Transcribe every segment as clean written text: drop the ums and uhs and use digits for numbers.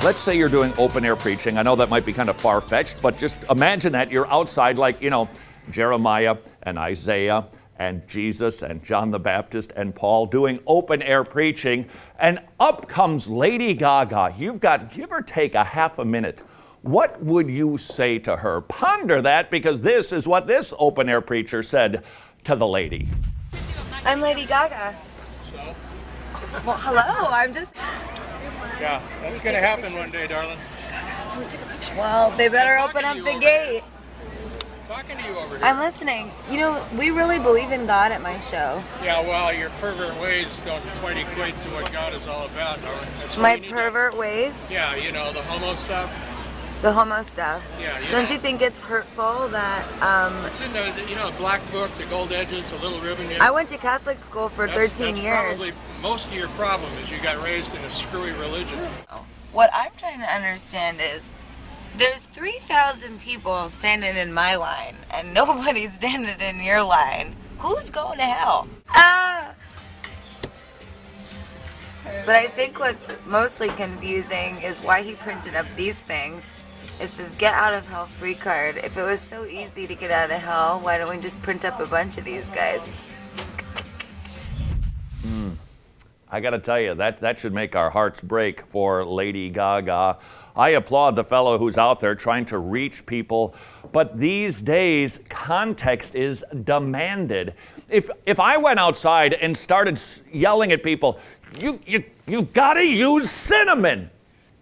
Let's say you're doing open air preaching. I know that might be kind of far-fetched, but just imagine that you're outside like, Jeremiah and Isaiah and Jesus and John the Baptist and Paul doing open air preaching, and up comes Lady Gaga. You've got, give or take, a half a minute. What would you say to her? Ponder that, because this is what this open air preacher said to the lady. I'm Lady Gaga. So? Well, hello, I'm just... Yeah, that's going to happen one day, darling. Well, they better open up the gate. Talking to you over here. I'm listening. We really believe in God at my show. Yeah, well, your pervert ways don't quite equate to what God is all about, darling. My pervert ways? Yeah, the homo stuff. The homo stuff. Yeah. Don't you think it's hurtful that, It's in the, black book, the gold edges, the little ribbon. I went to Catholic school for 13 years. Probably most of your problem is you got raised in a screwy religion. What I'm trying to understand is, there's 3,000 people standing in my line, and nobody's standing in your line. Who's going to hell? But I think what's mostly confusing is why he printed up these things. It says, get out of hell free card. If it was so easy to get out of hell, why don't we just print up a bunch of these guys? I got to tell you, that should make our hearts break for Lady Gaga. I applaud the fellow who's out there trying to reach people, but these days, context is demanded. If I went outside and started yelling at people, you've got to use cinnamon.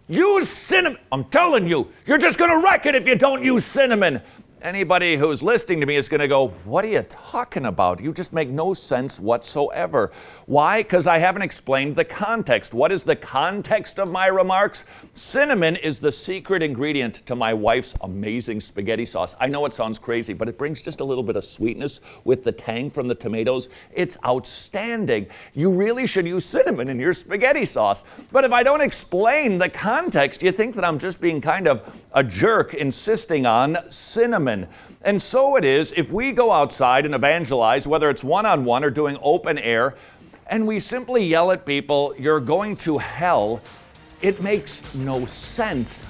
Use cinnamon. I'm telling you, you're just going to wreck it if you don't use cinnamon. Anybody who's listening to me is going to go, what are you talking about? You just make no sense whatsoever. Why? Because I haven't explained the context. What is the context of my remarks? Cinnamon is the secret ingredient to my wife's amazing spaghetti sauce. I know it sounds crazy, but it brings just a little bit of sweetness with the tang from the tomatoes. It's outstanding. You really should use cinnamon in your spaghetti sauce. But if I don't explain the context, you think that I'm just being kind of a jerk insisting on cinnamon. And so it is if we go outside and evangelize, whether it's one-on-one or doing open air, and we simply yell at people, you're going to hell, it makes no sense.